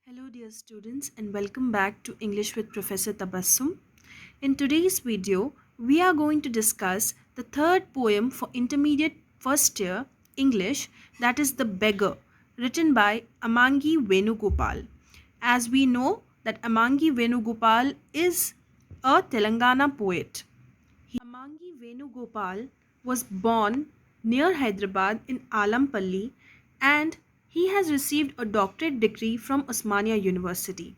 Hello dear students and welcome back to English with Professor Tabassum. In today's video, we are going to discuss the third poem for intermediate first year English, that is The Beggar, written by Ammangi Venugopal. As we know that Ammangi Venugopal is a Telangana poet. Ammangi Venugopal was born near Hyderabad in Alampalli and he has received a doctorate degree from Osmania University.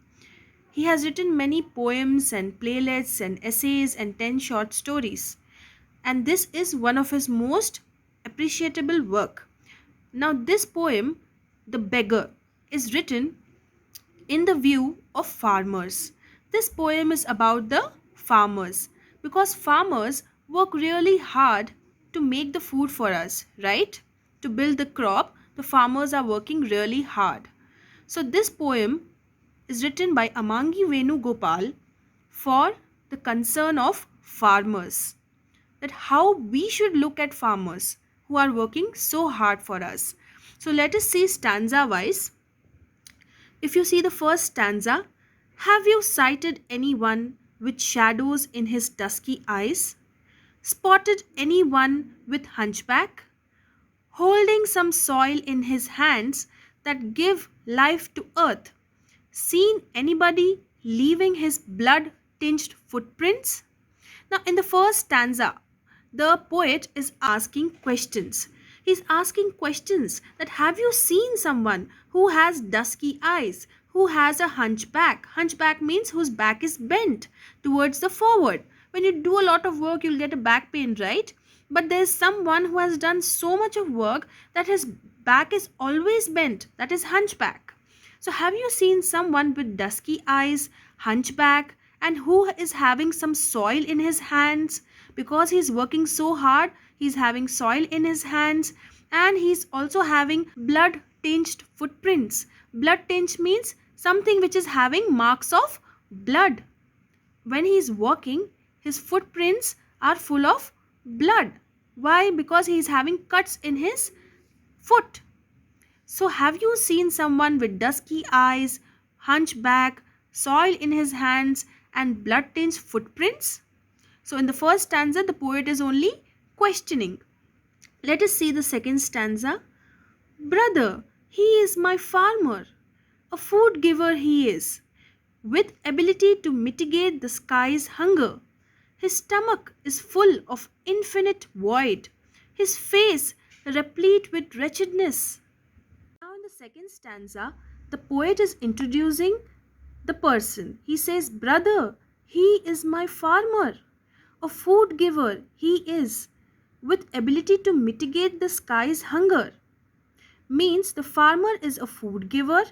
He has written many poems and playlists and essays and 10 short stories. And this is one of his most appreciable work. Now this poem, The Beggar, is written in the view of farmers. This poem is about the farmers because farmers work really hard to make the food for us, right? To build the crop, the farmers are working really hard. So this poem is written by Ammangi Venugopal for the concern of farmers, that how we should look at farmers who are working so hard for us. So let us see stanza wise. If you see the first stanza, have you sighted anyone with shadows in his dusky eyes? Spotted anyone with hunchback? Holding some soil in his hands that give life to earth? Seen anybody leaving his blood tinged footprints? Now, in the first stanza, the poet is asking questions. He's asking questions that have you seen someone who has dusky eyes, who has a hunchback? Hunchback means whose back is bent towards the forward. When you do a lot of work, you'll get a back pain, right? But there's someone who has done so much of work that his back is always bent. That is hunchback. So have you seen someone with dusky eyes, hunchback, and who is having some soil in his hands? Because he's working so hard, he's having soil in his hands and he's also having blood tinged footprints. Blood tinged means something which is having marks of blood. When he's walking, his footprints are full of blood. Why? Because he's having cuts in his foot. So have you seen someone with dusky eyes, hunchback, soil in his hands and blood-tinged footprints? So in the first stanza, the poet is only questioning. Let us see the second stanza. Brother, he is my farmer, a food giver he is, with ability to mitigate the sky's hunger. His stomach is full of infinite void, his face replete with wretchedness. Now, in the second stanza, the poet is introducing the person. He says, brother, he is my farmer, a food giver he is, with ability to mitigate the sky's hunger. Means the farmer is a food giver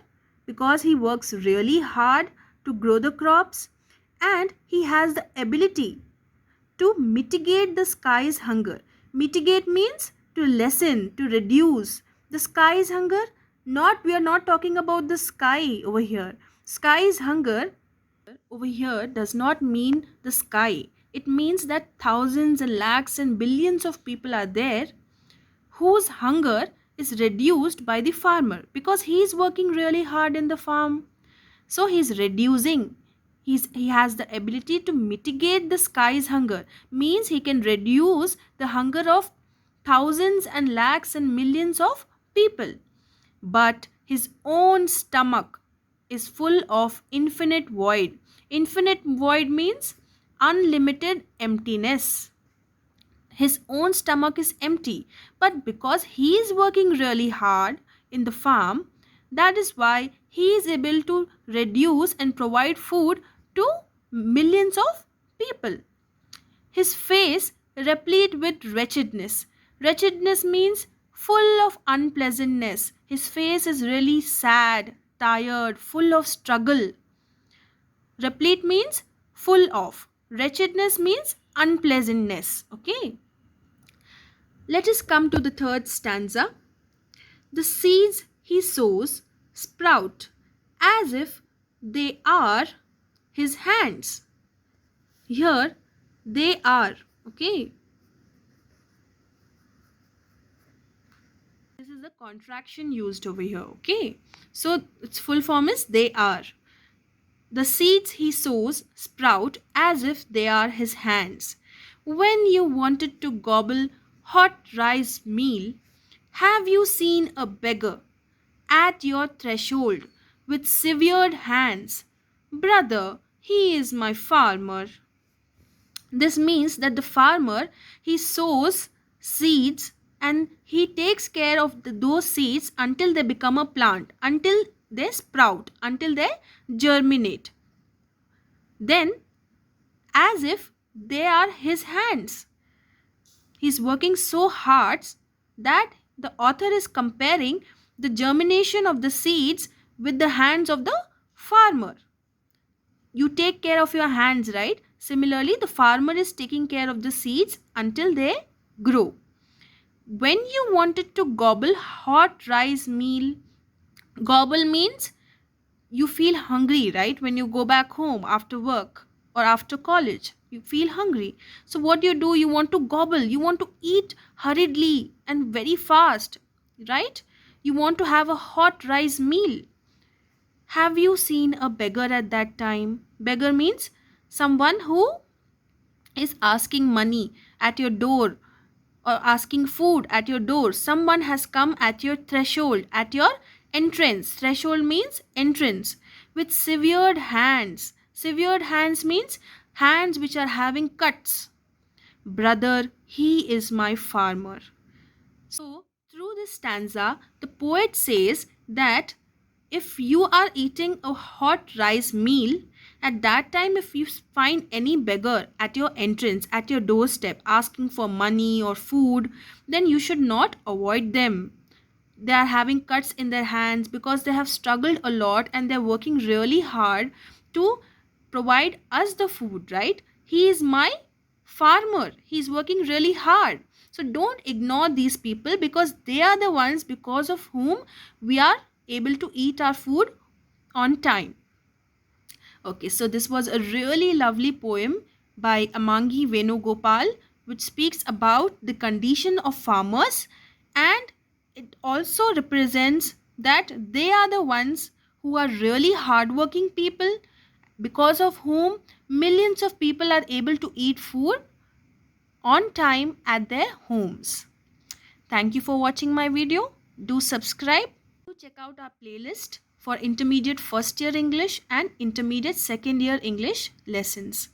because he works really hard to grow the crops and he has the ability to mitigate the sky's hunger. Mitigate means to lessen, to reduce the sky's hunger. We are not talking about the sky over here. Sky's hunger over here does not mean the sky. It means that thousands and lakhs and billions of people are there whose hunger is reduced by the farmer because he is working really hard in the farm. So he's reducing. He has the ability to mitigate the sky's hunger. Means he can reduce the hunger of thousands and lakhs and millions of people. But his own stomach is full of infinite void. Infinite void means unlimited emptiness. His own stomach is empty, but because he is working really hard in the farm, that is why he is able to reduce and provide food to millions of people. His face replete with wretchedness. Wretchedness means full of unpleasantness. His face is really sad, tired, full of struggle. Replete means full of. Wretchedness means unpleasantness. Okay. Let us come to the third stanza. The seeds he sows sprout as if they are his hands. Here they are. Okay. This is is the contraction used over here. Okay, so its full form is they are. The seeds he sows sprout as if they are his hands. When you wanted to gobble hot rice meal, have you seen a beggar at your threshold with severed hands? Brother, he is my farmer. This means that the farmer, he sows seeds and he takes care of those seeds until they become a plant, until they sprout, until they germinate. Then, as if they are his hands, he's working so hard that the author is comparing the germination of the seeds with the hands of the farmer. You take care of your hands, right? Similarly, the farmer is taking care of the seeds until they grow. When you wanted to gobble hot rice meal, gobble means you feel hungry, right? When you go back home after work or after college, you feel hungry. So what do? You want to gobble, you want to eat hurriedly and very fast, right? You want to have a hot rice meal. Have you seen a beggar at that time? Beggar means someone who is asking money at your door or asking food at your door. Someone has come at your threshold, at your entrance. Threshold means entrance. With severed hands. Severed hands means hands which are having cuts. Brother, he is my farmer. So, through this stanza, the poet says that if you are eating a hot rice meal, at that time, if you find any beggar at your entrance, at your doorstep, asking for money or food, then you should not avoid them. They are having cuts in their hands because they have struggled a lot and they're working really hard to provide us the food, right? He is my farmer. He's working really hard. So don't ignore these people because they are the ones because of whom we are able to eat our food on time. Okay, so this was a really lovely poem by Ammangi Venugopal, which speaks about the condition of farmers, and it also represents that they are the ones who are really hardworking people because of whom millions of people are able to eat food on time at their homes. Thank you for watching my video. Do subscribe. Do check out our playlist for intermediate first year English and intermediate second year English lessons.